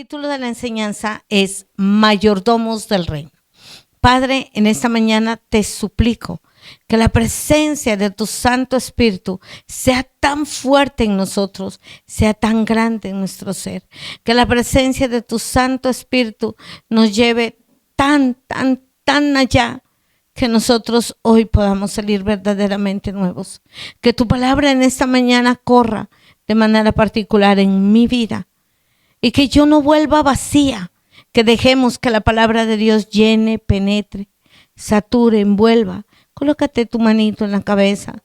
título de la enseñanza es Mayordomos del Reino. Padre, en esta mañana te suplico que la presencia de tu Santo Espíritu sea tan fuerte en nosotros, sea tan grande en nuestro ser, que la presencia de tu Santo Espíritu nos lleve tan allá, que nosotros hoy podamos salir verdaderamente nuevos. Que tu palabra en esta mañana corra de manera particular en mi vida y que yo no vuelva vacía, que dejemos que la palabra de Dios llene, penetre, sature, envuelva. Colócate tu manito en la cabeza.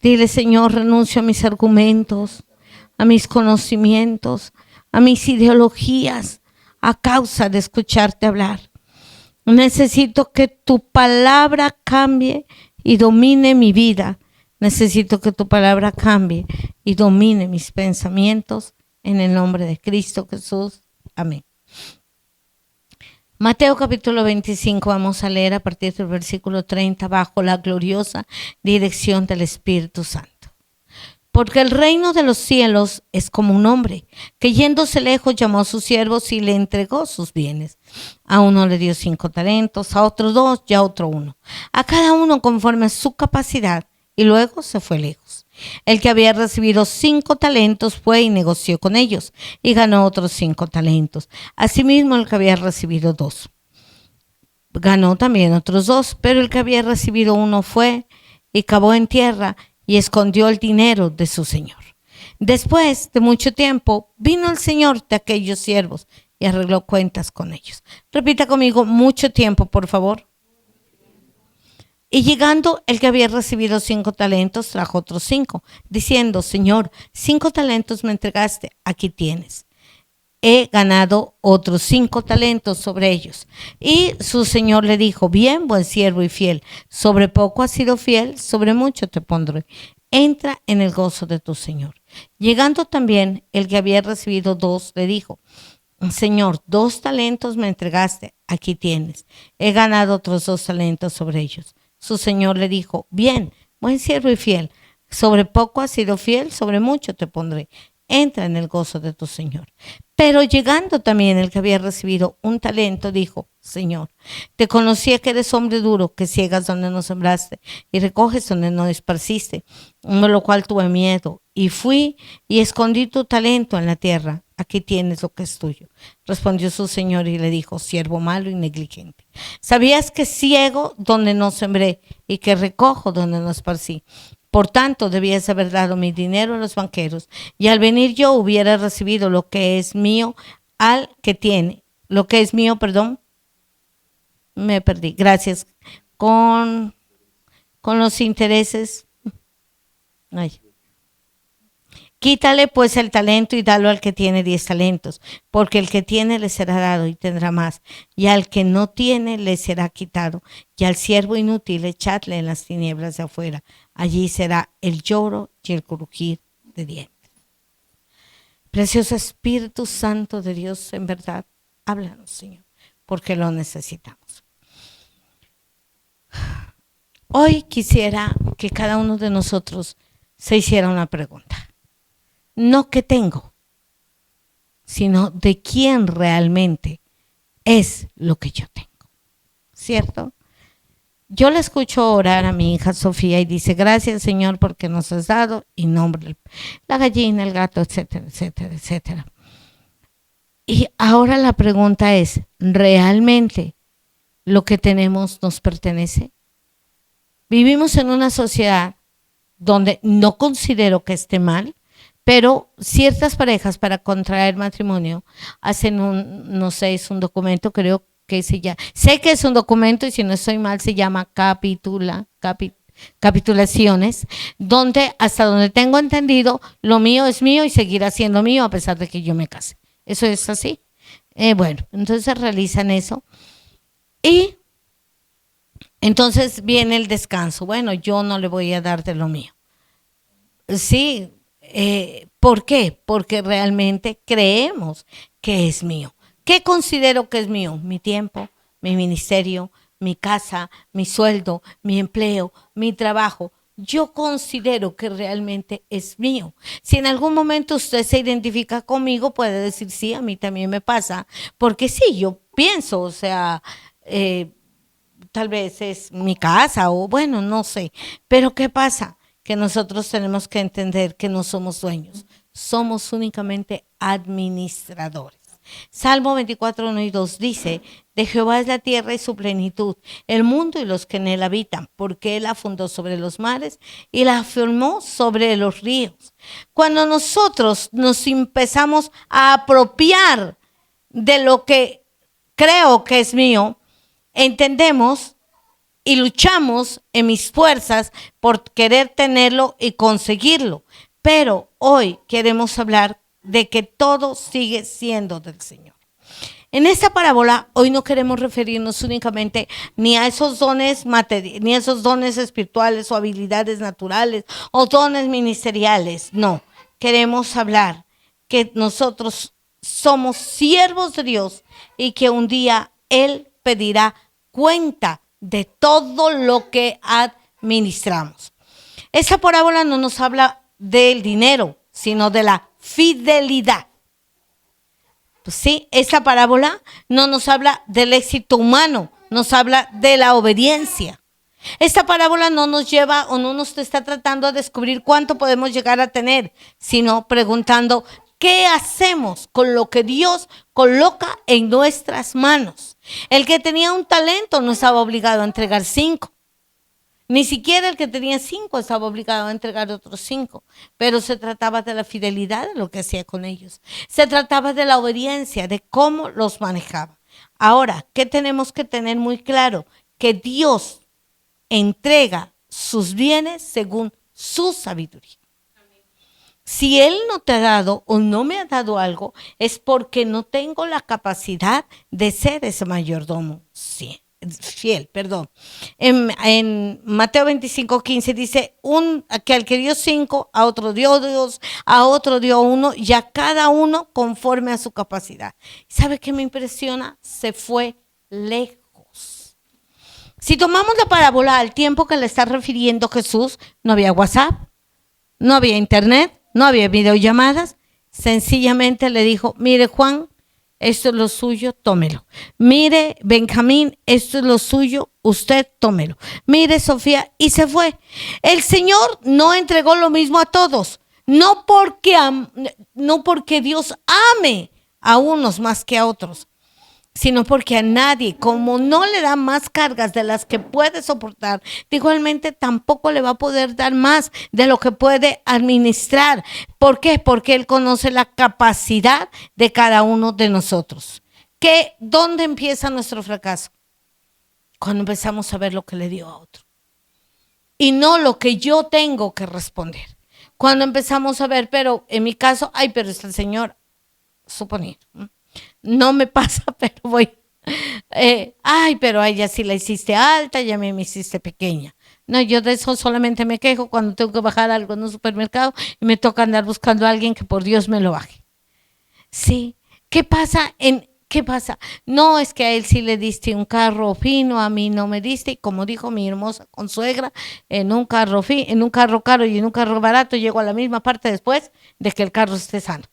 Dile, Señor, renuncio a mis argumentos, a mis conocimientos, a mis ideologías, a causa de escucharte hablar. Necesito que tu palabra cambie y domine mi vida. Necesito que tu palabra cambie y domine mis pensamientos en el nombre de Cristo Jesús. Amén. Mateo capítulo 25, vamos a leer a partir del versículo 30 bajo la gloriosa dirección del Espíritu Santo. Porque el reino de los cielos es como un hombre que yéndose lejos llamó a sus siervos y le entregó sus bienes. A uno le dio 5 talentos, a otro 2 y a otro 1. A cada uno conforme a su capacidad, y luego se fue lejos. El que había recibido 5 talentos fue y negoció con ellos y ganó otros 5 talentos. Asimismo el que había recibido 2 ganó también otros 2, pero el que había recibido 1 fue y cavó en tierra y escondió el dinero de su señor. Después de mucho tiempo vino el señor de aquellos siervos y arregló cuentas con ellos. Repita conmigo, mucho tiempo, por favor. Y llegando el que había recibido 5 talentos, trajo otros 5, diciendo, Señor, 5 talentos me entregaste, aquí tienes. He ganado otros 5 talentos sobre ellos. Y su señor le dijo, bien, buen siervo y fiel, sobre poco has sido fiel, sobre mucho te pondré. Entra en el gozo de tu señor. Llegando también el que había recibido 2, le dijo, Señor, 2 talentos me entregaste, aquí tienes. He ganado otros 2 talentos sobre ellos. Su señor le dijo, bien, buen siervo y fiel, sobre poco has sido fiel, sobre mucho te pondré. Entra en el gozo de tu señor. Pero llegando también el que había recibido 1 talento, dijo, Señor, te conocía que eres hombre duro, que ciegas donde no sembraste y recoges donde no esparciste, de lo cual tuve miedo y fui y escondí tu talento en la tierra. Aquí tienes lo que es tuyo. Respondió su señor y le dijo, siervo malo y negligente. ¿Sabías que ciego donde no sembré y que recojo donde no esparcí? Por tanto, debías haber dado mi dinero a los banqueros y al venir yo hubiera recibido lo que es mío al que tiene. Lo que es mío, perdón, me perdí. Gracias. Con los intereses. Ay. Quítale pues el talento y dalo al que tiene 10 talentos, porque el que tiene le será dado y tendrá más, y al que no tiene le será quitado, y al siervo inútil echadle en las tinieblas de afuera, allí será el lloro y el crujir de dientes. Precioso Espíritu Santo de Dios, en verdad, háblanos, Señor, porque lo necesitamos. Hoy quisiera que cada uno de nosotros se hiciera una pregunta. No qué tengo, sino de quién realmente es lo que yo tengo, ¿cierto? Yo le escucho orar a mi hija Sofía y dice, gracias Señor porque nos has dado, y nombre la gallina, el gato, etcétera, etcétera, etcétera. Y ahora la pregunta es, ¿realmente lo que tenemos nos pertenece? Vivimos en una sociedad donde no considero que esté mal, pero ciertas parejas para contraer matrimonio hacen no sé, es un documento, creo que sé que es un documento y si no estoy mal se llama capitulaciones, donde hasta donde tengo entendido, lo mío es mío y seguirá siendo mío a pesar de que yo me case. ¿Eso es así? Bueno, entonces realizan eso y entonces viene el descanso. Bueno, yo no le voy a dar de lo mío. Sí. ¿Por qué? Porque realmente creemos que es mío. ¿Qué considero que es mío? Mi tiempo, mi ministerio, mi casa, mi sueldo, mi empleo, mi trabajo. yo considero que realmente es mío. Si en algún momento usted se identifica conmigo, puede decir, sí, a mí también me pasa, porque sí, yo pienso, o sea, tal vez es mi casa o bueno, no sé, pero ¿qué pasa? Que nosotros tenemos que entender que no somos dueños, somos únicamente administradores. Salmo 24, 1 y 2 dice, de Jehová es la tierra y su plenitud, el mundo y los que en él habitan, porque él la fundó sobre los mares y la afirmó sobre los ríos. Cuando nosotros nos empezamos a apropiar de lo que creo que es mío, entendemos y luchamos en mis fuerzas por querer tenerlo y conseguirlo. Pero hoy queremos hablar de que todo sigue siendo del Señor. En esta parábola hoy no queremos referirnos únicamente ni a esos dones ni a esos dones espirituales o habilidades naturales o dones ministeriales. No, queremos hablar que nosotros somos siervos de Dios y que un día Él pedirá cuenta de todo lo que administramos. Esa parábola no nos habla del dinero, sino de la fidelidad. Sí, esta parábola no nos habla del éxito humano, nos habla de la obediencia. Esta parábola no nos lleva o no nos está tratando de descubrir cuánto podemos llegar a tener, sino preguntando qué hacemos con lo que Dios coloca en nuestras manos. El que tenía un talento no estaba obligado a entregar 5. Ni siquiera el que tenía 5 estaba obligado a entregar otros 5, pero se trataba de la fidelidad de lo que hacía con ellos. Se trataba de la obediencia, de cómo los manejaba. Ahora, ¿qué tenemos que tener muy claro? Que Dios entrega sus bienes según su sabiduría. Si Él no te ha dado o no me ha dado algo, es porque no tengo la capacidad de ser ese mayordomo. Sí. Fiel, perdón. En Mateo 25:15 dice que al que dio 5, a otro dio 2, a otro dio 1 y a cada uno conforme a su capacidad. ¿Sabe qué me impresiona? Se fue lejos. Si tomamos la parábola al tiempo que le está refiriendo Jesús, no había WhatsApp, no había internet, no había videollamadas. Sencillamente le dijo, mire Juan, esto es lo suyo, tómelo. Mire, Benjamín, esto es lo suyo, usted tómelo. Mire, Sofía, y se fue. El Señor no entregó lo mismo a todos, no porque Dios ame a unos más que a otros, sino porque a nadie, como no le da más cargas de las que puede soportar, igualmente tampoco le va a poder dar más de lo que puede administrar. ¿Por qué? Porque Él conoce la capacidad de cada uno de nosotros. ¿Dónde empieza nuestro fracaso? Cuando empezamos a ver lo que le dio a otro y no lo que yo tengo que responder. Cuando empezamos a ver, pero en mi caso, pero es el Señor, suponer. No me pasa, pero voy. Pero a ella sí la hiciste alta, ya me hiciste pequeña. No, yo de eso solamente me quejo cuando tengo que bajar algo en un supermercado y me toca andar buscando a alguien que por Dios me lo baje. Sí. ¿Qué pasa? No, es que a él sí le diste un carro fino, a mí no me diste. Y como dijo mi hermosa consuegra, en un carro caro y en un carro barato llego a la misma parte después de que el carro esté sano.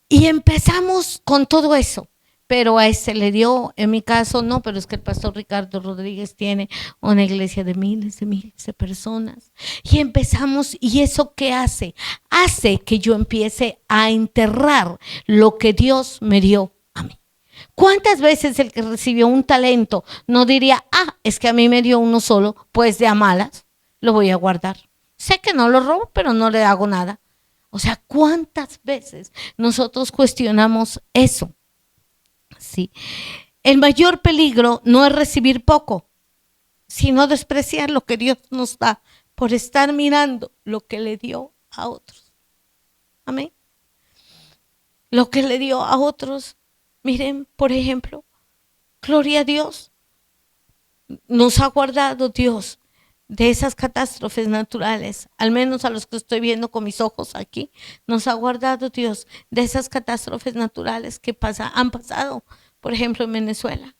Y empezamos con todo eso, pero a ese le dio, en mi caso no, pero es que el pastor Ricardo Rodríguez tiene una iglesia de miles de personas. Y empezamos, ¿y eso qué hace? Hace que yo empiece a enterrar lo que Dios me dio a mí. ¿Cuántas veces el que recibió un talento no diría, es que a mí me dio uno solo, pues de a malas lo voy a guardar? Sé que no lo robo, pero no le hago nada. O sea, ¿cuántas veces nosotros cuestionamos eso? Sí. El mayor peligro no es recibir poco, sino despreciar lo que Dios nos da por estar mirando lo que le dio a otros. Amén. Lo que le dio a otros. Miren, por ejemplo, gloria a Dios. Nos ha guardado Dios de esas catástrofes naturales, al menos a los que estoy viendo con mis ojos aquí, nos ha guardado Dios de esas catástrofes naturales que han pasado, por ejemplo, en Venezuela.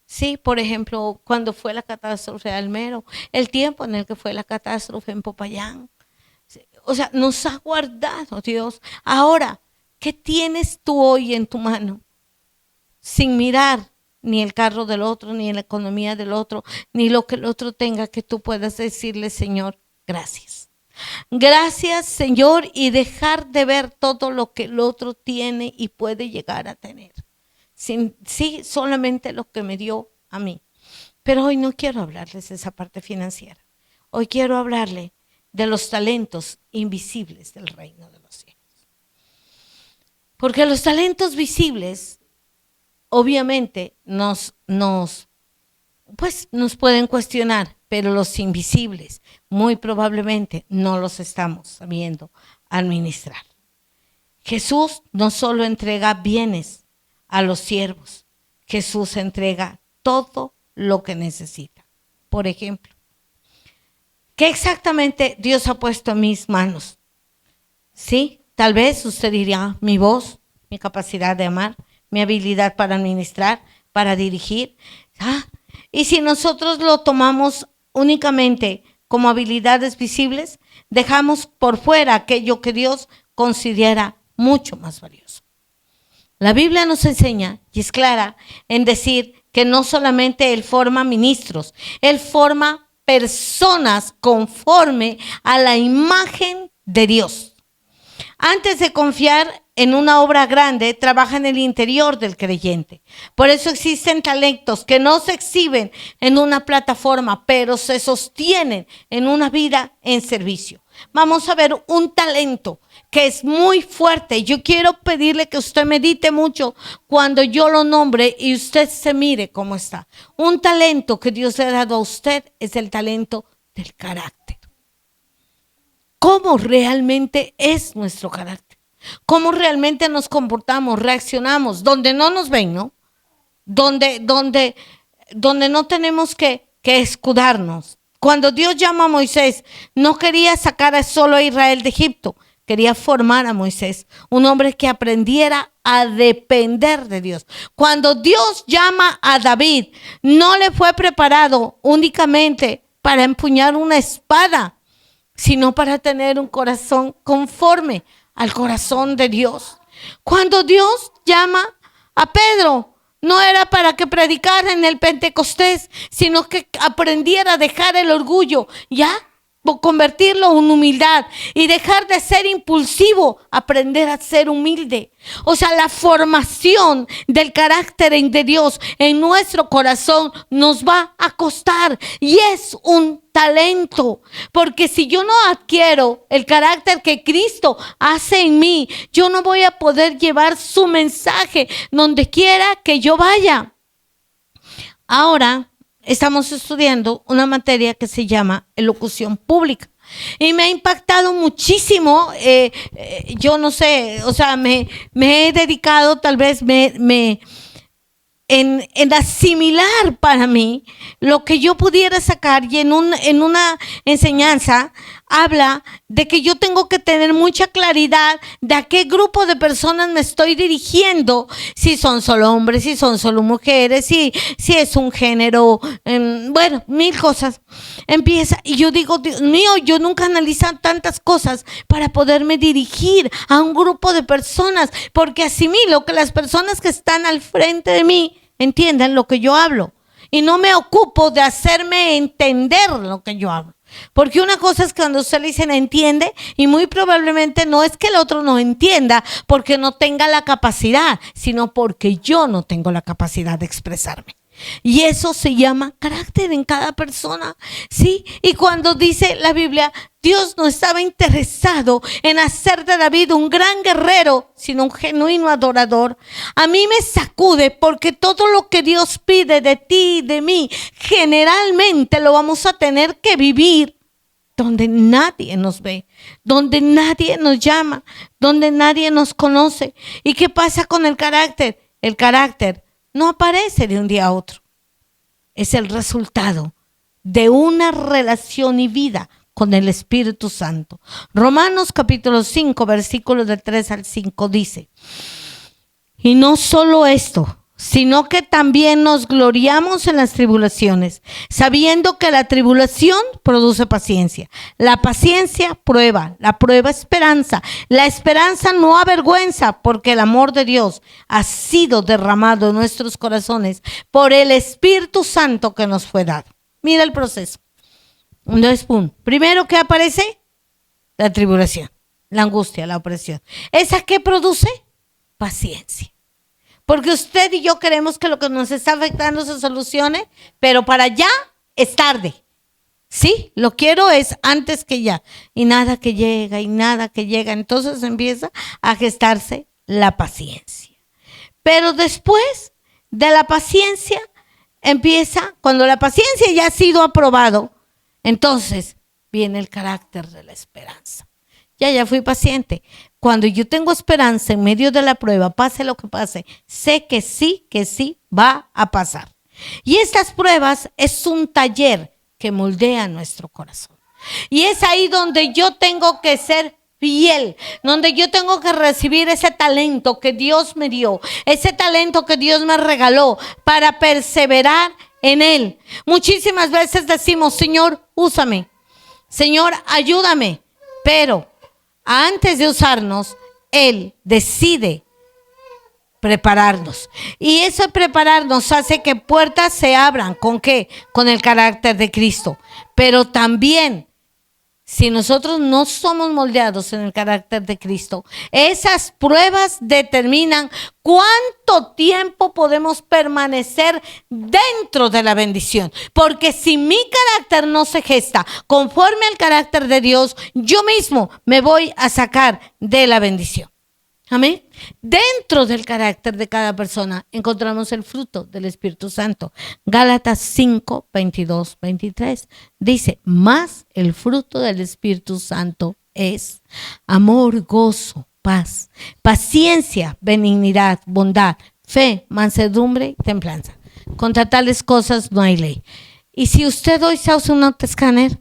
Sí, por ejemplo, cuando fue la catástrofe de Almero, el tiempo en el que fue la catástrofe en Popayán. O sea, nos ha guardado Dios. Ahora, ¿qué tienes tú hoy en tu mano? Sin mirar ni el carro del otro, ni la economía del otro, ni lo que el otro tenga, que tú puedas decirle, Señor, gracias. Gracias, Señor, y dejar de ver todo lo que el otro tiene y puede llegar a tener. Sí, solamente lo que me dio a mí. Pero hoy no quiero hablarles de esa parte financiera. Hoy quiero hablarle de los talentos invisibles del reino de los cielos. Porque los talentos visibles, obviamente, nos pueden cuestionar, pero los invisibles, muy probablemente, no los estamos sabiendo administrar. Jesús no solo entrega bienes a los siervos, Jesús entrega todo lo que necesita. Por ejemplo, ¿qué exactamente Dios ha puesto en mis manos? Sí, tal vez usted diría mi voz, mi capacidad de amar, mi habilidad para administrar, para dirigir. Y si nosotros lo tomamos únicamente como habilidades visibles, dejamos por fuera aquello que Dios considera mucho más valioso. La Biblia nos enseña, y es clara, en decir que no solamente Él forma ministros, Él forma personas conforme a la imagen de Dios. Antes de confiar en una obra grande, trabaja en el interior del creyente. Por eso existen talentos que no se exhiben en una plataforma, pero se sostienen en una vida en servicio. Vamos a ver un talento que es muy fuerte. Yo quiero pedirle que usted medite mucho cuando yo lo nombre y usted se mire cómo está. Un talento que Dios le ha dado a usted es el talento del carácter. ¿Cómo realmente es nuestro carácter? ¿Cómo realmente nos comportamos, reaccionamos? Donde no nos ven, ¿no? Donde no tenemos que escudarnos. Cuando Dios llama a Moisés, no quería sacar solo a Israel de Egipto, quería formar a Moisés, un hombre que aprendiera a depender de Dios. Cuando Dios llama a David, no le fue preparado únicamente para empuñar una espada, sino para tener un corazón conforme al corazón de Dios. Cuando Dios llama a Pedro, no era para que predicara en el Pentecostés, sino que aprendiera a dejar el orgullo, convertirlo en humildad y dejar de ser impulsivo, aprender a ser humilde. O sea, la formación del carácter de Dios en nuestro corazón nos va a costar y es un talento, porque si yo no adquiero el carácter que Cristo hace en mí, yo no voy a poder llevar su mensaje donde quiera que yo vaya. Ahora estamos estudiando una materia que se llama elocución pública. Y me ha impactado muchísimo, yo no sé, o sea, me he dedicado, tal vez en asimilar para mí lo que yo pudiera sacar, y en una enseñanza habla de que yo tengo que tener mucha claridad de a qué grupo de personas me estoy dirigiendo, si son solo hombres, si son solo mujeres, si es un género, bueno, mil cosas. Empieza, y yo digo, Dios mío, yo nunca analizo tantas cosas para poderme dirigir a un grupo de personas, porque asimilo que las personas que están al frente de mí entiendan lo que yo hablo. Y no me ocupo de hacerme entender lo que yo hablo. Porque una cosa es que cuando usted le dicen entiende, y muy probablemente no es que el otro no entienda porque no tenga la capacidad, sino porque yo no tengo la capacidad de expresarme. Y eso se llama carácter en cada persona, ¿sí? Y cuando dice la Biblia, Dios no estaba interesado en hacer de David un gran guerrero, sino un genuino adorador. A mí me sacude porque todo lo que Dios pide de ti y de mí, generalmente lo vamos a tener que vivir donde nadie nos ve, donde nadie nos llama, donde nadie nos conoce. ¿Y qué pasa con el carácter? El carácter no aparece de un día a otro. Es el resultado de una relación y vida con el Espíritu Santo. Romanos capítulo 5, versículos del 3 al 5 dice: y no solo esto, sino que también nos gloriamos en las tribulaciones, sabiendo que la tribulación produce paciencia, la paciencia prueba, la prueba esperanza, la esperanza no avergüenza, porque el amor de Dios ha sido derramado en nuestros corazones por el Espíritu Santo que nos fue dado. Mira el proceso. Entonces, pum. Primero, ¿qué aparece? La tribulación, la angustia, la opresión. ¿Esa qué produce? Paciencia. Porque usted y yo queremos que lo que nos está afectando se solucione, pero para allá es tarde. Sí, lo quiero es antes que ya. Y nada que llega, y nada que llega. Entonces empieza a gestarse la paciencia. Pero después de la paciencia empieza, cuando la paciencia ya ha sido aprobado, entonces viene el carácter de la esperanza. Ya fui paciente. Cuando yo tengo esperanza en medio de la prueba, pase lo que pase, sé que sí va a pasar. Y estas pruebas es un taller que moldea nuestro corazón. Y es ahí donde yo tengo que ser fiel, donde yo tengo que recibir ese talento que Dios me dio, ese talento que Dios me regaló para perseverar en Él. Muchísimas veces decimos, Señor, úsame, Señor, ayúdame, pero antes de usarnos, Él decide prepararnos. Y eso prepararnos hace que puertas se abran. ¿Con qué? Con el carácter de Cristo. Pero también, si nosotros no somos moldeados en el carácter de Cristo, esas pruebas determinan cuánto tiempo podemos permanecer dentro de la bendición. Porque si mi carácter no se gesta conforme al carácter de Dios, yo mismo me voy a sacar de la bendición. Amén. Dentro del carácter de cada persona encontramos el fruto del Espíritu Santo. Gálatas 5, 22, 23 dice, más el fruto del Espíritu Santo es amor, gozo, paz, paciencia, benignidad, bondad, fe, mansedumbre y templanza. Contra tales cosas no hay ley. Y si usted hoy se usa un autoescáner,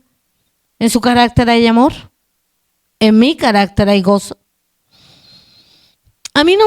¿en su carácter hay amor? ¿En mi carácter hay gozo? A mí,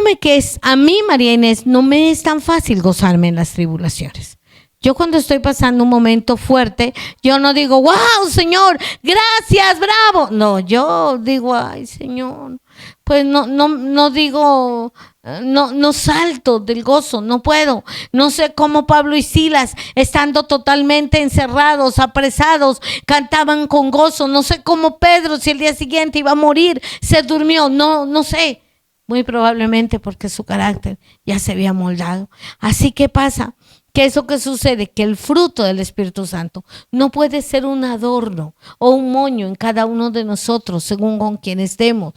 María Inés, no me es tan fácil gozarme en las tribulaciones. Yo cuando estoy pasando un momento fuerte, yo no digo, wow, Señor, gracias, bravo. No, yo digo, ay, Señor, pues no digo, no salto del gozo, no puedo. No sé cómo Pablo y Silas, estando totalmente encerrados, apresados, cantaban con gozo. No sé cómo Pedro, si el día siguiente iba a morir, se durmió, no sé. Muy probablemente porque su carácter ya se había moldado. Así que pasa que eso que sucede, que el fruto del Espíritu Santo no puede ser un adorno o un moño en cada uno de nosotros, según con quién estemos,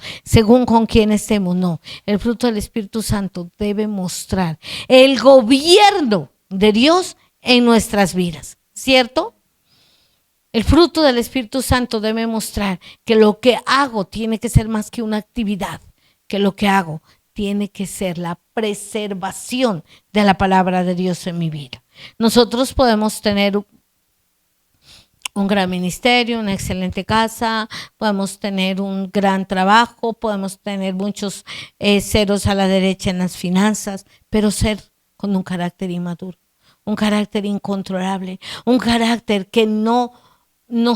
no. El fruto del Espíritu Santo debe mostrar el gobierno de Dios en nuestras vidas, ¿cierto? El fruto del Espíritu Santo debe mostrar que lo que hago tiene que ser más que una actividad, que lo que hago tiene que ser la preservación de la palabra de Dios en mi vida. Nosotros podemos tener un gran ministerio, una excelente casa, podemos tener un gran trabajo, podemos tener muchos ceros a la derecha en las finanzas, pero ser con un carácter inmaduro, un carácter incontrolable, un carácter que no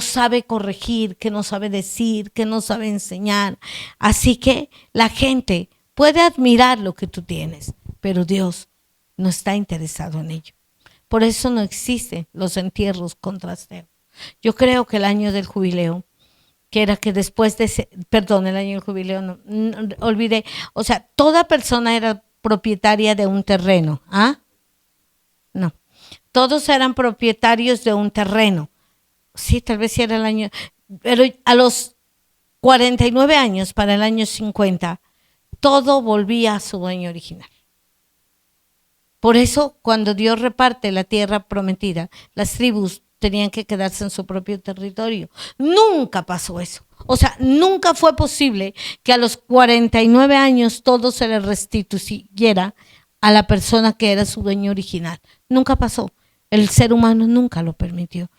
sabe corregir, que no sabe decir, que no sabe enseñar. Así que la gente puede admirar lo que tú tienes, pero Dios no está interesado en ello. Por eso no existen los entierros con trasteo. Yo creo que el año del jubileo, que era que después de el año del jubileo, olvidé, o sea, toda persona era propietaria de un terreno, ¿ah? No, todos eran propietarios de un terreno. Sí, tal vez sí era el año, pero a los 49 años, para el año 50, todo volvía a su dueño original. Por eso, cuando Dios reparte la tierra prometida, las tribus tenían que quedarse en su propio territorio. Nunca pasó eso. O sea, nunca fue posible que a los 49 años todo se le restituyera a la persona que era su dueño original. Nunca pasó. El ser humano nunca lo permitió.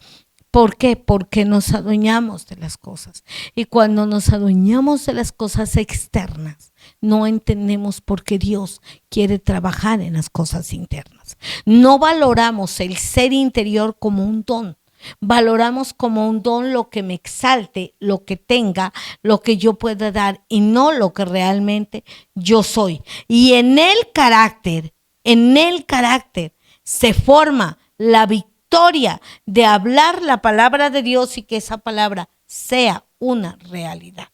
¿Por qué? Porque nos adueñamos de las cosas. Y cuando nos adueñamos de las cosas externas, no entendemos por qué Dios quiere trabajar en las cosas internas. No valoramos el ser interior como un don. Valoramos como un don lo que me exalte, lo que tenga, lo que yo pueda dar y no lo que realmente yo soy. Y en el carácter se forma la victoria de hablar la palabra de Dios y que esa palabra sea una realidad.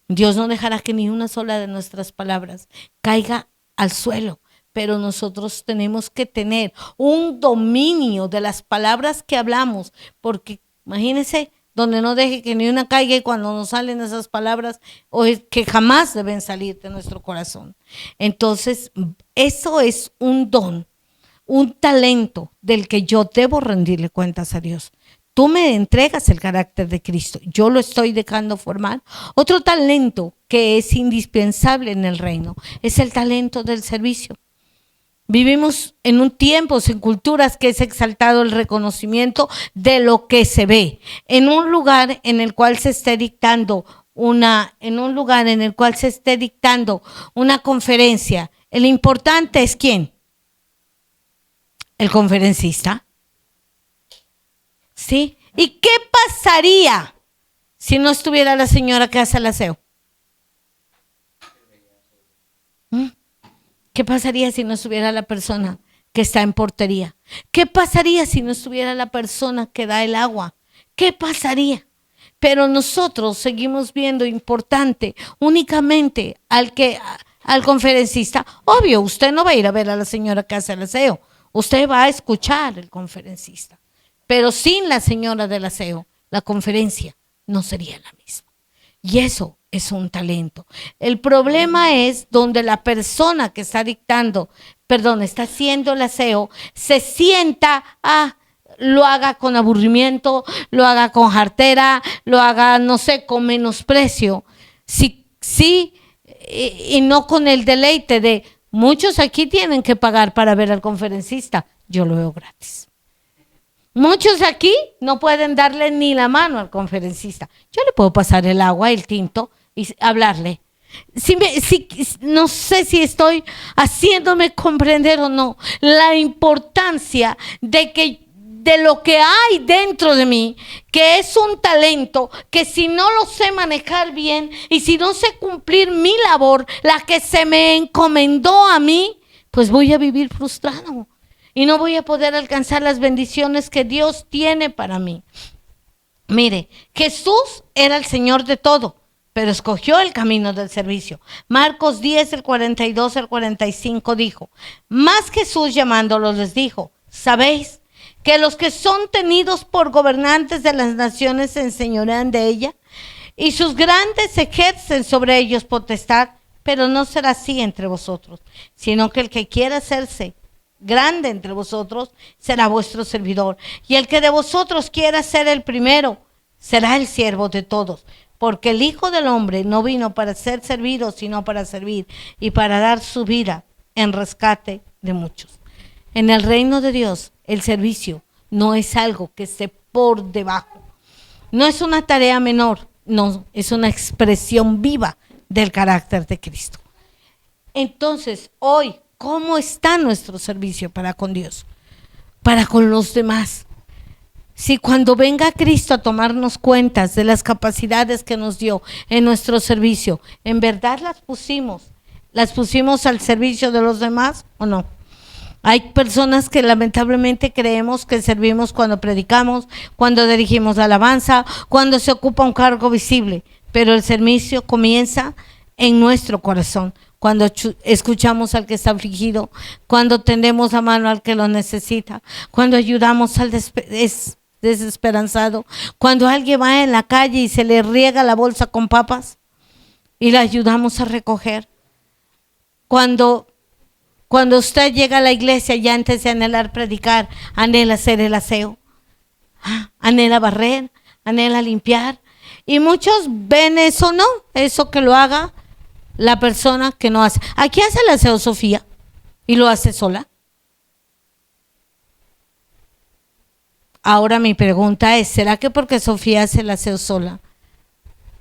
Dios no dejará que ni una sola de nuestras palabras caiga al suelo, pero nosotros tenemos que tener un dominio de las palabras que hablamos, porque imagínense, donde no deje que ni una caiga y cuando nos salen esas palabras que jamás deben salir de nuestro corazón. Entonces, eso es un don, un talento del que yo debo rendirle cuentas a Dios. Tú me entregas el carácter de Cristo, yo lo estoy dejando formar. Otro talento que es indispensable en el reino es el talento del servicio. Vivimos en un tiempo, en culturas que es exaltado el reconocimiento de lo que se ve. En un lugar en el cual se esté dictando una conferencia, el importante es ¿quién? El conferencista. ¿Sí? ¿Y qué pasaría si no estuviera la señora que hace el aseo? ¿Qué pasaría si no estuviera la persona que está en portería? ¿Qué pasaría si no estuviera la persona que da el agua? ¿Qué pasaría? Pero nosotros seguimos viendo importante únicamente al conferencista. Obvio, usted no va a ir a ver a la señora que hace el aseo. Usted va a escuchar al conferencista. Pero sin la señora del aseo, la conferencia no sería la misma. Y eso es un talento. El problema es donde la persona que está está haciendo el aseo, se sienta lo haga con aburrimiento, lo haga con jartera, lo haga, no sé, con menosprecio. Sí, y no con el deleite de muchos aquí tienen que pagar para ver al conferencista. Yo lo veo gratis. Muchos aquí no pueden darle ni la mano al conferencista. Yo le puedo pasar el agua, el tinto y hablarle. No sé si estoy haciéndome comprender o no la importancia de lo que hay dentro de mí, que es un talento que si no lo sé manejar bien y si no sé cumplir mi labor, la que se me encomendó a mí, pues voy a vivir frustrado. Y no voy a poder alcanzar las bendiciones que Dios tiene para mí. Mire, Jesús era el Señor de todo, pero escogió el camino del servicio. Marcos 10, del 42 al 45 dijo, más Jesús llamándolos les dijo, ¿sabéis que los que son tenidos por gobernantes de las naciones se enseñorean de ella? Y sus grandes ejercen sobre ellos potestad, pero no será así entre vosotros, sino que el que quiera hacerse grande entre vosotros será vuestro servidor, y el que de vosotros quiera ser el primero será el siervo de todos, porque el Hijo del Hombre no vino para ser servido, sino para servir y para dar su vida en rescate de muchos. En el reino de Dios, el servicio no es algo que esté por debajo, no es una tarea menor, no, es una expresión viva del carácter de Cristo. Entonces, hoy, ¿cómo está nuestro servicio para con Dios? Para con los demás. Si cuando venga Cristo a tomarnos cuentas de las capacidades que nos dio en nuestro servicio, ¿en verdad las pusimos al servicio de los demás o no? Hay personas que lamentablemente creemos que servimos cuando predicamos, cuando dirigimos alabanza, cuando se ocupa un cargo visible, pero el servicio comienza en nuestro corazón. Cuando escuchamos al que está afligido, cuando tendemos la mano al que lo necesita, cuando ayudamos al desesperanzado, cuando alguien va en la calle y se le riega la bolsa con papas y la ayudamos a recoger. Cuando usted llega a la iglesia y antes de anhelar predicar, anhela hacer el aseo, anhela barrer, anhela limpiar. Y muchos ven eso, ¿no? Eso que lo haga la persona que no hace. Aquí hace el aseo Sofía y lo hace sola. Ahora mi pregunta es, ¿será que porque Sofía hace el aseo sola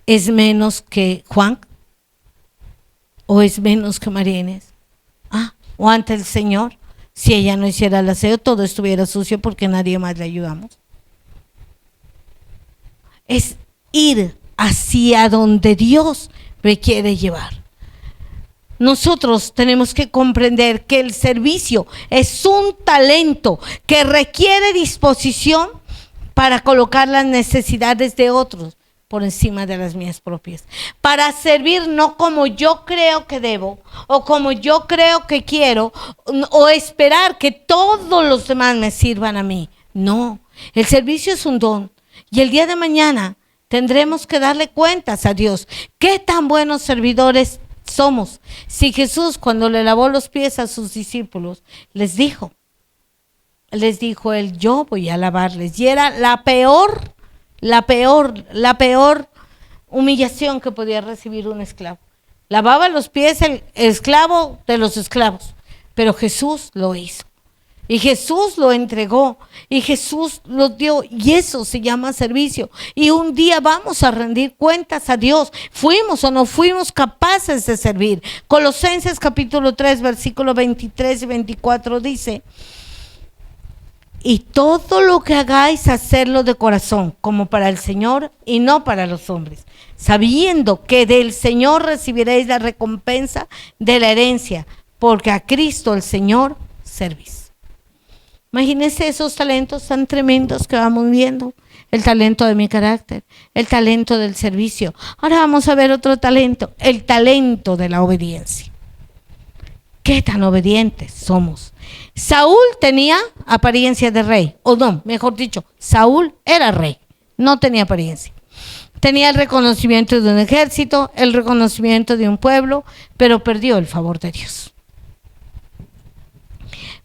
es menos que Juan? ¿O es menos que María Inés? O ante el Señor, si ella no hiciera el aseo, todo estuviera sucio porque nadie más le ayudamos. Es ir hacia donde Dios me quiere llevar. Nosotros tenemos que comprender que el servicio es un talento que requiere disposición para colocar las necesidades de otros por encima de las mías propias. Para servir no como yo creo que debo, o como yo creo que quiero, o esperar que todos los demás me sirvan a mí. No, el servicio es un don. Y el día de mañana tendremos que darle cuentas a Dios. ¿Qué tan buenos servidores somos? Si Jesús, cuando le lavó los pies a sus discípulos, les dijo él, yo voy a lavarles. Y era la peor humillación que podía recibir un esclavo. Lavaba los pies el esclavo de los esclavos, pero Jesús lo hizo. Y Jesús lo entregó, y Jesús lo dio, y eso se llama servicio. Y un día vamos a rendir cuentas a Dios. ¿Fuimos o no fuimos capaces de servir? Colosenses capítulo 3, versículo 23 y 24 dice: y todo lo que hagáis, hacerlo de corazón, como para el Señor y no para los hombres, sabiendo que del Señor recibiréis la recompensa de la herencia, porque a Cristo el Señor servís. Imagínense esos talentos tan tremendos que vamos viendo. El talento de mi carácter, el talento del servicio. Ahora vamos a ver otro talento, el talento de la obediencia. ¿Qué tan obedientes somos? Saúl tenía apariencia de rey, o no, mejor dicho, Saúl era rey, no tenía apariencia. Tenía el reconocimiento de un ejército, el reconocimiento de un pueblo, pero perdió el favor de Dios.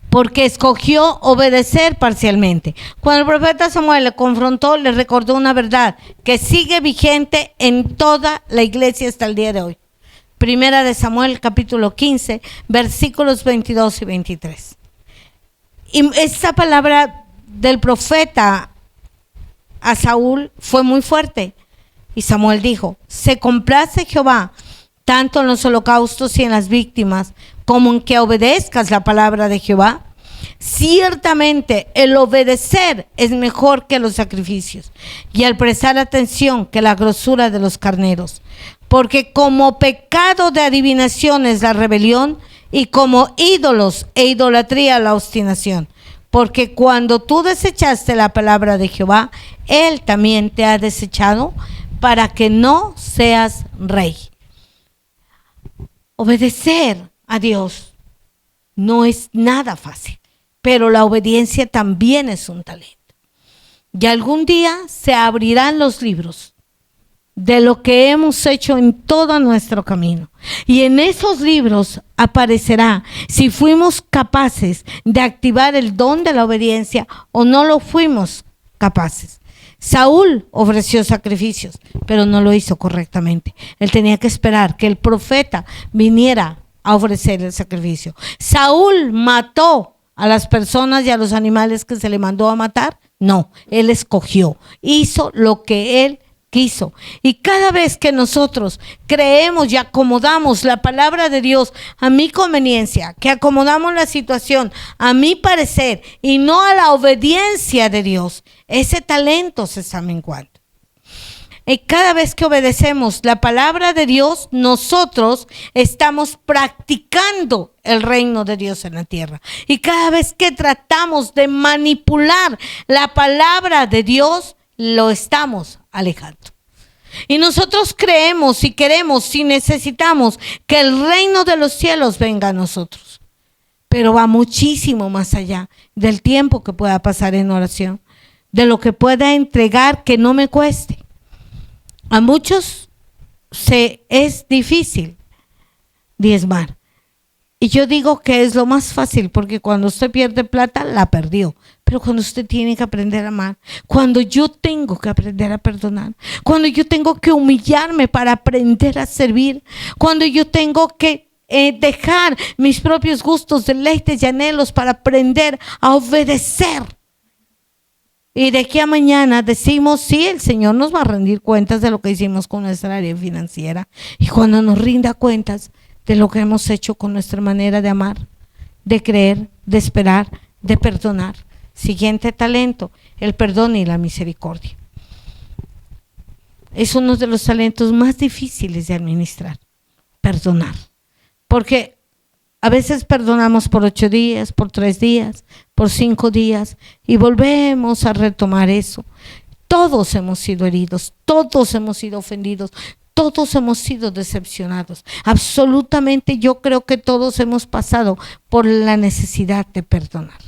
Porque escogió obedecer parcialmente. Cuando el profeta Samuel le confrontó, le recordó una verdad que sigue vigente en toda la iglesia hasta el día de hoy. Primera de Samuel, capítulo 15, versículos 22 y 23. Y esa palabra del profeta a Saúl fue muy fuerte. Y Samuel dijo: se complace Jehová tanto en los holocaustos y en las víctimas, como en que obedezcas la palabra de Jehová. Ciertamente el obedecer es mejor que los sacrificios, y al prestar atención que la grosura de los carneros. Porque como pecado de adivinación es la rebelión, y como ídolos e idolatría la obstinación. Porque cuando tú desechaste la palabra de Jehová, Él también te ha desechado para que no seas rey. Obedecer a Dios no es nada fácil, pero la obediencia también es un talento. Y algún día se abrirán los libros de lo que hemos hecho en todo nuestro camino. Y en esos libros aparecerá si fuimos capaces de activar el don de la obediencia o no lo fuimos capaces. Saúl ofreció sacrificios, pero no lo hizo correctamente. Él tenía que esperar que el profeta viniera a ofrecer el sacrificio. Saúl mató a las personas y a los animales que se le mandó a matar. No, él escogió, hizo lo que él quiso. Y cada vez que nosotros creemos y acomodamos la palabra de Dios a mi conveniencia, que acomodamos la situación a mi parecer y no a la obediencia de Dios, ese talento se está menguando. Y cada vez que obedecemos la palabra de Dios, nosotros estamos practicando el reino de Dios en la tierra. Y cada vez que tratamos de manipular la palabra de Dios, lo estamos alejando. Y nosotros creemos y queremos y necesitamos que el reino de los cielos venga a nosotros. Pero va muchísimo más allá del tiempo que pueda pasar en oración, de lo que pueda entregar que no me cueste. A muchos es difícil diezmar. Y yo digo que es lo más fácil, porque cuando usted pierde plata, la perdió. Pero cuando usted tiene que aprender a amar, cuando yo tengo que aprender a perdonar, cuando yo tengo que humillarme para aprender a servir, cuando yo tengo que dejar mis propios gustos, deleites y anhelos para aprender a obedecer, Y de aquí a mañana decimos, sí, el Señor nos va a rendir cuentas de lo que hicimos con nuestra área financiera. Y cuando nos rinda cuentas de lo que hemos hecho con nuestra manera de amar, de creer, de esperar, de perdonar. Siguiente talento, el perdón y la misericordia. Es uno de los talentos más difíciles de administrar, perdonar. Porque a veces perdonamos por 8 días, por 3 días, por 5 días y volvemos a retomar eso. Todos hemos sido heridos, todos hemos sido ofendidos, todos hemos sido decepcionados. Absolutamente yo creo que todos hemos pasado por la necesidad de perdonar.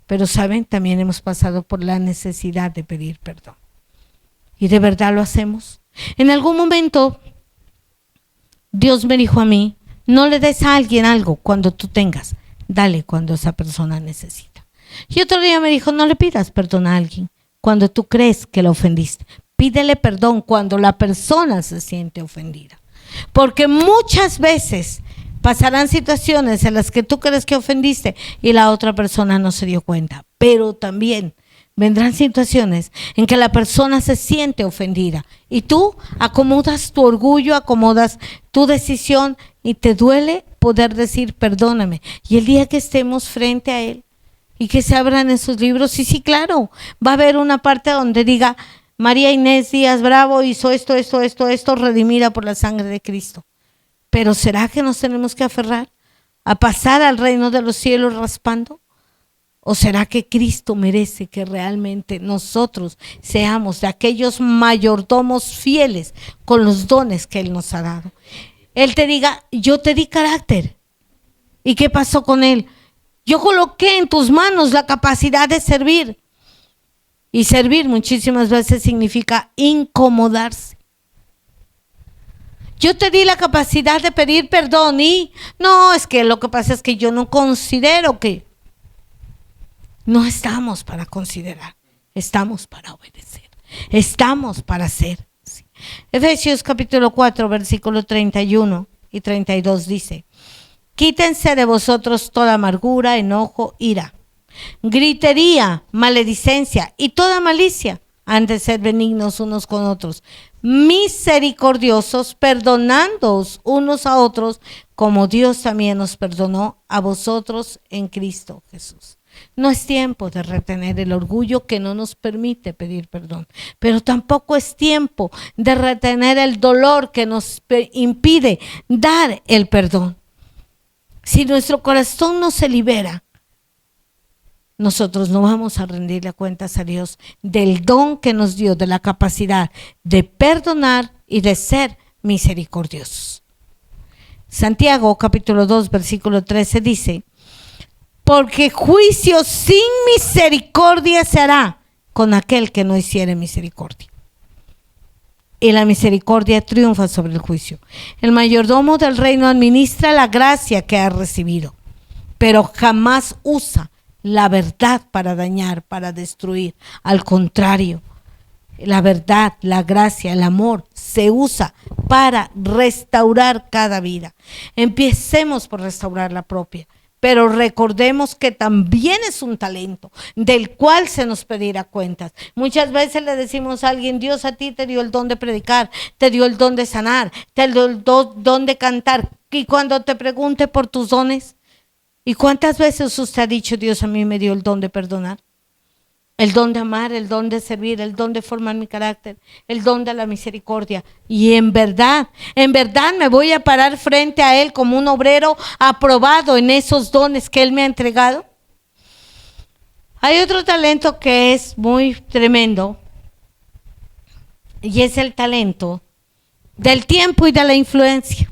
Pero saben, también hemos pasado por la necesidad de pedir perdón. ¿Y de verdad lo hacemos? En algún momento Dios me dijo a mí, no le des a alguien algo cuando tú tengas, dale cuando esa persona necesita. Y otro día me dijo, no le pidas perdón a alguien cuando tú crees que la ofendiste. Pídele perdón cuando la persona se siente ofendida. Porque muchas veces pasarán situaciones en las que tú crees que ofendiste y la otra persona no se dio cuenta. Pero también vendrán situaciones en que la persona se siente ofendida y tú acomodas tu orgullo, acomodas tu decisión y te duele poder decir perdóname. Y el día que estemos frente a él y que se abran esos libros, y sí, claro, va a haber una parte donde diga María Inés Díaz Bravo hizo esto, redimida por la sangre de Cristo. Pero ¿será que nos tenemos que aferrar a pasar al reino de los cielos raspando? ¿O será que Cristo merece que realmente nosotros seamos de aquellos mayordomos fieles con los dones que Él nos ha dado? Él te diga, yo te di carácter. ¿Y qué pasó con él? Yo coloqué en tus manos la capacidad de servir. Y servir muchísimas veces significa incomodarse. Yo te di la capacidad de pedir perdón y no, es que lo que pasa es que yo no considero que... No estamos para considerar, estamos para obedecer, estamos para hacer. Sí. Efesios capítulo 4, versículo 31 y 32 dice, quítense de vosotros toda amargura, enojo, ira, gritería, maledicencia y toda malicia. Han de ser benignos unos con otros, misericordiosos, perdonándoos unos a otros, como Dios también os perdonó a vosotros en Cristo Jesús. No es tiempo de retener el orgullo que no nos permite pedir perdón, pero tampoco es tiempo de retener el dolor que nos impide dar el perdón. Si nuestro corazón no se libera, nosotros no vamos a rendirle cuentas a Dios del don que nos dio, de la capacidad de perdonar y de ser misericordiosos. Santiago capítulo 2 versículo 13 dice, porque juicio sin misericordia se hará con aquel que no hiciere misericordia. Y la misericordia triunfa sobre el juicio. El mayordomo del reino administra la gracia que ha recibido, pero jamás usa la verdad para dañar, para destruir. Al contrario, la verdad, la gracia, el amor se usa para restaurar cada vida. Empecemos por restaurar la propia. Pero recordemos que también es un talento del cual se nos pedirá cuentas. Muchas veces le decimos a alguien, Dios a ti te dio el don de predicar, te dio el don de sanar, te dio el don de cantar. Y cuando te pregunte por tus dones, ¿y cuántas veces usted ha dicho, Dios a mí me dio el don de perdonar? El don de amar, el don de servir, el don de formar mi carácter, el don de la misericordia. Y en verdad me voy a parar frente a Él como un obrero aprobado en esos dones que Él me ha entregado. Hay otro talento que es muy tremendo y es el talento del tiempo y de la influencia.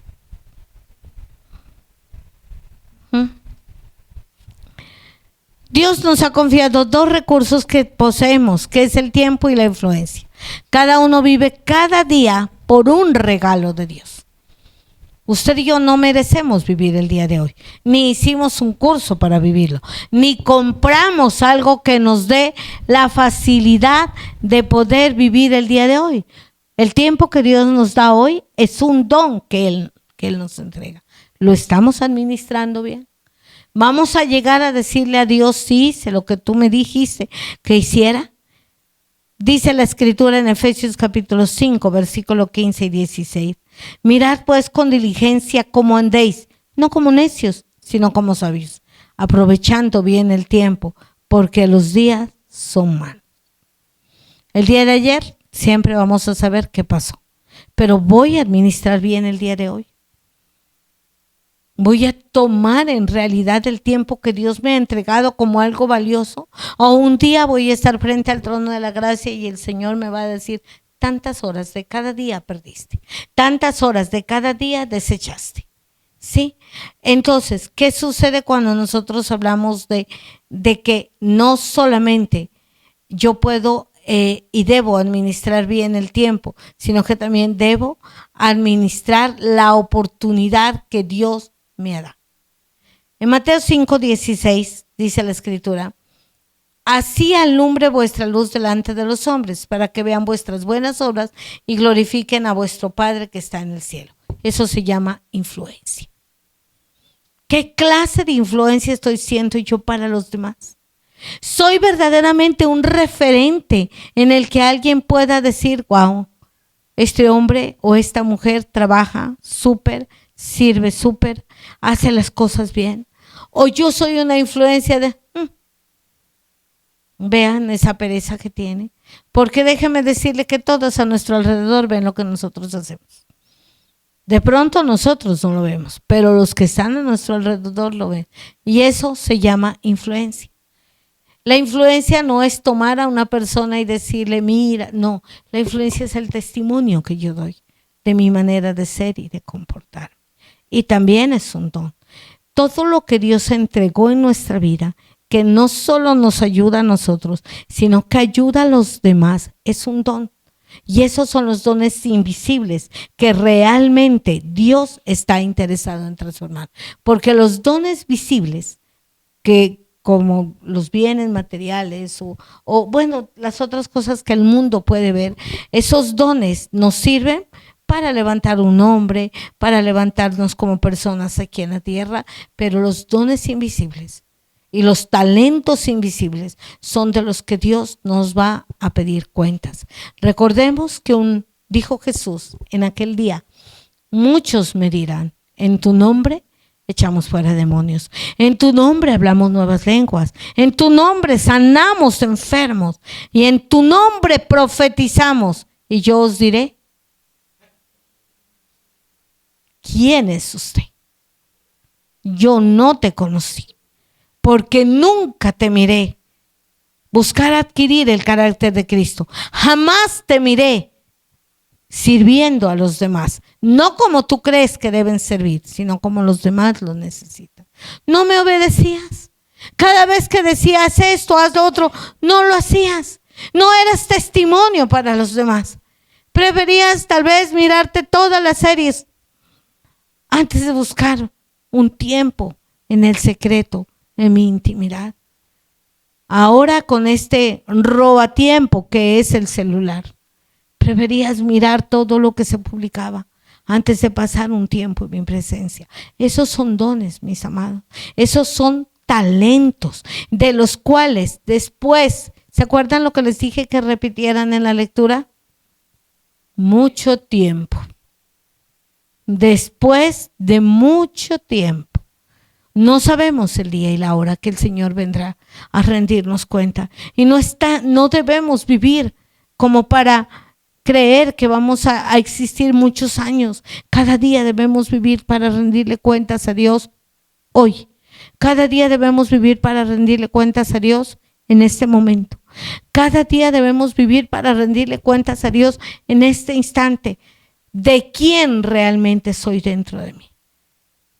Dios nos ha confiado 2 recursos que poseemos, que es el tiempo y la influencia. Cada uno vive cada día por un regalo de Dios. Usted y yo no merecemos vivir el día de hoy, ni hicimos un curso para vivirlo, ni compramos algo que nos dé la facilidad de poder vivir el día de hoy. El tiempo que Dios nos da hoy es un don que Él nos entrega. ¿Lo estamos administrando bien? Vamos a llegar a decirle a Dios, sí, hice lo que tú me dijiste que hiciera. Dice la escritura en Efesios capítulo 5, versículo 15 y 16. Mirad pues con diligencia cómo andéis, no como necios, sino como sabios, aprovechando bien el tiempo, porque los días son malos. El día de ayer siempre vamos a saber qué pasó, pero voy a administrar bien el día de hoy. Voy a tomar en realidad el tiempo que Dios me ha entregado como algo valioso, o un día voy a estar frente al trono de la gracia y el Señor me va a decir: tantas horas de cada día perdiste, tantas horas de cada día desechaste. ¿Sí? Entonces, ¿qué sucede cuando nosotros hablamos de que no solamente yo puedo y debo administrar bien el tiempo, sino que también debo administrar la oportunidad que Dios me da? En Mateo 5:16 dice la escritura: así alumbre vuestra luz delante de los hombres, para que vean vuestras buenas obras y glorifiquen a vuestro Padre que está en el cielo. Eso se llama influencia. ¿Qué clase de influencia estoy siendo yo para los demás? ¿Soy verdaderamente un referente en el que alguien pueda decir: wow, este hombre o esta mujer trabaja súper, sirve súper, hace las cosas bien? ¿O yo soy una influencia de vean esa pereza que tiene? Porque déjeme decirle que todos a nuestro alrededor ven lo que nosotros hacemos. De pronto nosotros no lo vemos, pero los que están a nuestro alrededor lo ven. Y eso se llama influencia. La influencia no es tomar a una persona y decirle: mira, no. La influencia es el testimonio que yo doy de mi manera de ser y de comportarme. Y también es un don. Todo lo que Dios entregó en nuestra vida, que no solo nos ayuda a nosotros, sino que ayuda a los demás, es un don. Y esos son los dones invisibles que realmente Dios está interesado en transformar. Porque los dones visibles, que como los bienes materiales o bueno, las otras cosas que el mundo puede ver, esos dones nos sirven para levantar un nombre, para levantarnos como personas aquí en la tierra, pero los dones invisibles y los talentos invisibles son de los que Dios nos va a pedir cuentas. Recordemos que dijo Jesús en aquel día: muchos me dirán, en tu nombre echamos fuera demonios, en tu nombre hablamos nuevas lenguas, en tu nombre sanamos enfermos y en tu nombre profetizamos. Y yo os diré: ¿quién es usted? Yo no te conocí, porque nunca te miré buscar adquirir el carácter de Cristo. Jamás te miré sirviendo a los demás, no como tú crees que deben servir, sino como los demás lo necesitan. No me obedecías. Cada vez que decías esto, haz lo otro, no lo hacías. No eras testimonio para los demás. Preferías tal vez mirarte todas las series antes de buscar un tiempo en el secreto, en mi intimidad. Ahora con este robatiempo que es el celular, preferías mirar todo lo que se publicaba antes de pasar un tiempo en mi presencia. Esos son dones, mis amados. Esos son talentos de los cuales después, ¿se acuerdan lo que les dije que repitieran en la lectura? Mucho tiempo. Después de mucho tiempo. No sabemos el día y la hora que el Señor vendrá a rendirnos cuenta. Y no debemos vivir como para creer que vamos a existir muchos años. Cada día debemos vivir para rendirle cuentas a Dios hoy. Cada día debemos vivir para rendirle cuentas a Dios en este momento. Cada día debemos vivir para rendirle cuentas a Dios en este instante. ¿De quién realmente soy dentro de mí?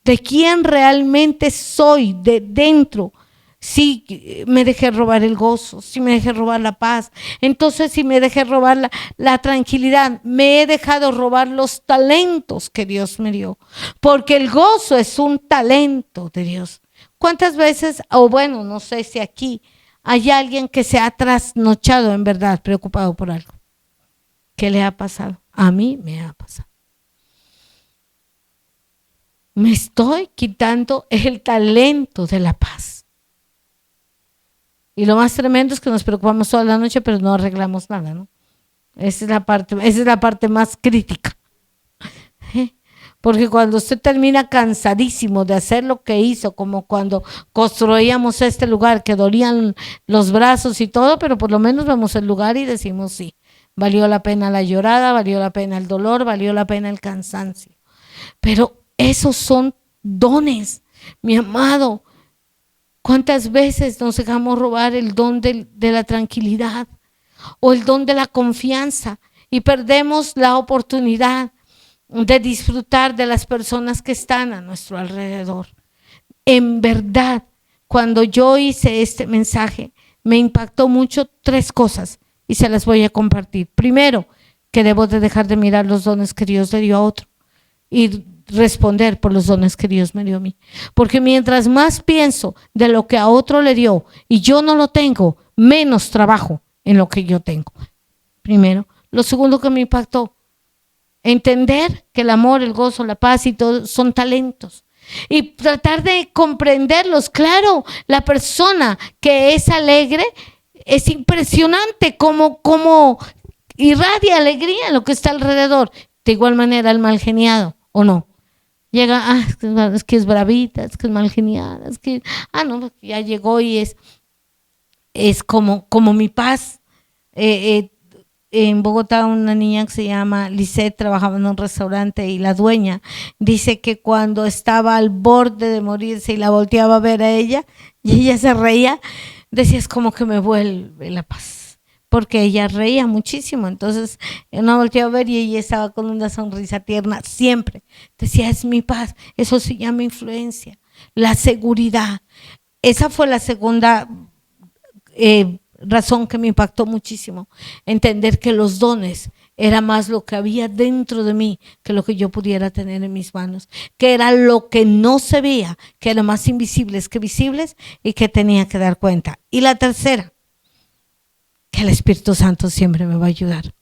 ¿De quién realmente soy de dentro? Si me dejé robar el gozo, si me dejé robar la paz, entonces si me dejé robar la tranquilidad, me he dejado robar los talentos que Dios me dio, porque el gozo es un talento de Dios. ¿Cuántas veces, o bueno, no sé si aquí hay alguien que se ha trasnochado en verdad preocupado por algo? ¿Qué le ha pasado? A mí me ha pasado. Me estoy quitando el talento de la paz. Y lo más tremendo es que nos preocupamos toda la noche, pero no arreglamos nada, ¿no? Esa es la parte más crítica. Porque cuando usted termina cansadísimo de hacer lo que hizo, como cuando construíamos este lugar, que dolían los brazos y todo, pero por lo menos vemos el lugar y decimos sí, valió la pena la llorada, valió la pena el dolor, valió la pena el cansancio. Pero esos son dones, mi amado. ¿Cuántas veces nos dejamos robar el don de la tranquilidad o el don de la confianza y perdemos la oportunidad de disfrutar de las personas que están a nuestro alrededor? En verdad, cuando yo hice este mensaje, me impactó mucho 3 cosas y se las voy a compartir. Primero, que debo de dejar de mirar los dones que Dios le dio a otro y responder por los dones que Dios me dio a mí. Porque mientras más pienso de lo que a otro le dio y yo no lo tengo, menos trabajo en lo que yo tengo. Primero. Lo segundo que me impactó, entender que el amor, el gozo, la paz y todo son talentos. Y tratar de comprenderlos. Claro, la persona que es alegre es impresionante cómo irradia alegría en lo que está alrededor. De igual manera el mal geniado, ¿o no? Llega, es que es bravita, es que es mal geniada, es que, no, ya llegó y es como mi paz. En Bogotá una niña que se llama Lisette trabajaba en un restaurante y la dueña dice que cuando estaba al borde de morirse y la volteaba a ver a ella y ella se reía, decía, es como que me vuelve la paz, porque ella reía muchísimo. Entonces uno volteaba a ver y ella estaba con una sonrisa tierna siempre. Decía, es mi paz. Eso se llama influencia, la seguridad. Esa fue la segunda razón que me impactó muchísimo, entender que los dones era más lo que había dentro de mí que lo que yo pudiera tener en mis manos, que era lo que no se veía, que era más invisibles que visibles y que tenía que dar cuenta. Y la tercera, que el Espíritu Santo siempre me va a ayudar.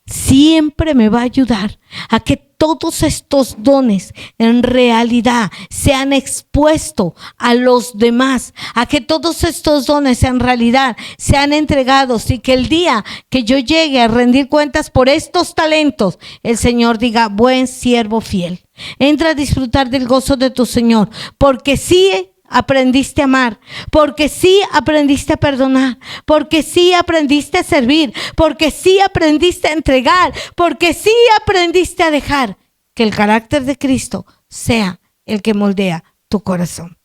Siempre me va a ayudar a que todos estos dones en realidad sean expuestos a los demás, a que todos estos dones en realidad sean entregados y que el día que yo llegue a rendir cuentas por estos talentos, el Señor diga, buen siervo fiel, entra a disfrutar del gozo de tu Señor, porque sí aprendiste a amar, porque sí aprendiste a perdonar, porque sí aprendiste a servir, porque sí aprendiste a entregar, porque sí aprendiste a dejar que el carácter de Cristo sea el que moldea tu corazón.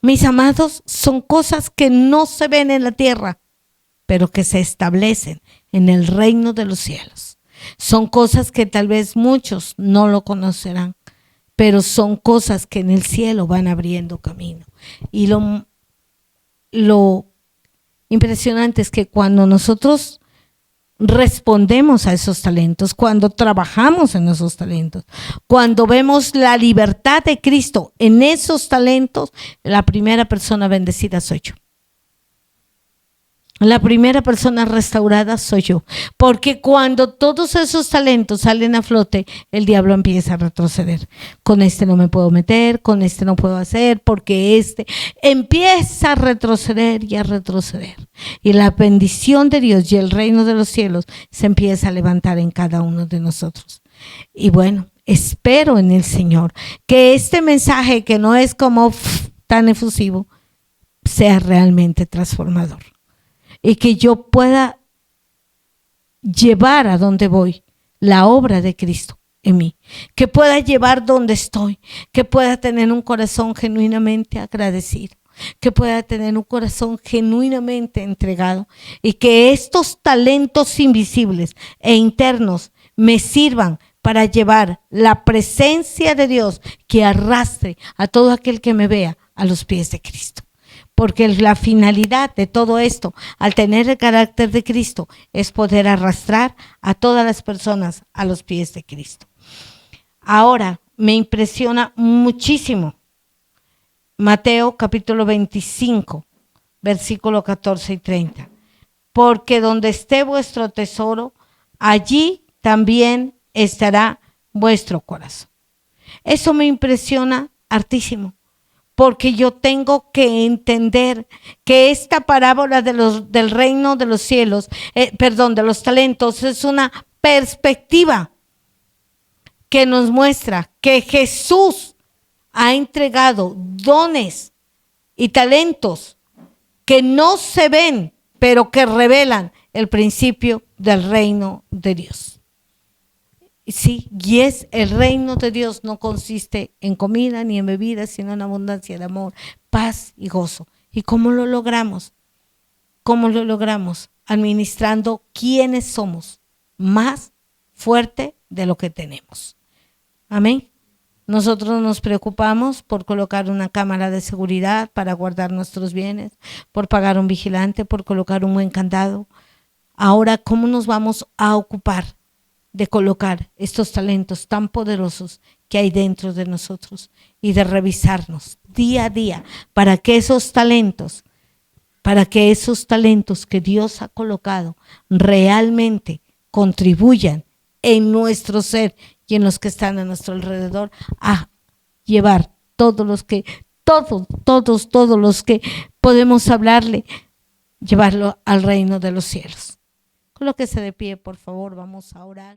Mis amados, son cosas que no se ven en la tierra, pero que se establecen en el reino de los cielos. Son cosas que tal vez muchos no lo conocerán, pero son cosas que en el cielo van abriendo camino. Y lo impresionante es que cuando nosotros respondemos a esos talentos, cuando trabajamos en esos talentos, cuando vemos la libertad de Cristo en esos talentos, la primera persona bendecida soy yo. La primera persona restaurada soy yo, porque cuando todos esos talentos salen a flote, el diablo empieza a retroceder. Con este no me puedo meter, con este no puedo hacer, porque este empieza a retroceder y a retroceder. Y la bendición de Dios y el reino de los cielos se empieza a levantar en cada uno de nosotros. Y bueno, espero en el Señor que este mensaje, que no es como tan efusivo, sea realmente transformador. Y que yo pueda llevar a donde voy la obra de Cristo en mí, que pueda llevar donde estoy, que pueda tener un corazón genuinamente agradecido, que pueda tener un corazón genuinamente entregado y que estos talentos invisibles e internos me sirvan para llevar la presencia de Dios que arrastre a todo aquel que me vea a los pies de Cristo. Porque la finalidad de todo esto, al tener el carácter de Cristo, es poder arrastrar a todas las personas a los pies de Cristo. Ahora, me impresiona muchísimo Mateo capítulo 25, versículo 14 y 30. Porque donde esté vuestro tesoro, allí también estará vuestro corazón. Eso me impresiona hartísimo. porque yo tengo que entender que esta parábola del reino de los cielos, de los talentos, es una perspectiva que nos muestra que Jesús ha entregado dones y talentos que no se ven, pero que revelan el principio del reino de Dios. Sí, y es el reino de Dios no consiste en comida ni en bebida, sino en abundancia de amor, paz y gozo. ¿Y cómo lo logramos? ¿Cómo lo logramos? Administrando quiénes somos, más fuerte de lo que tenemos. Amén. Nosotros nos preocupamos por colocar una cámara de seguridad para guardar nuestros bienes, por pagar un vigilante, por colocar un buen candado. Ahora, ¿cómo nos vamos a ocupar de colocar estos talentos tan poderosos que hay dentro de nosotros y de revisarnos día a día para que esos talentos que Dios ha colocado realmente contribuyan en nuestro ser y en los que están a nuestro alrededor a llevar todos los que podemos hablarle, llevarlo al reino de los cielos? Colóquese de pie, por favor, vamos a orar.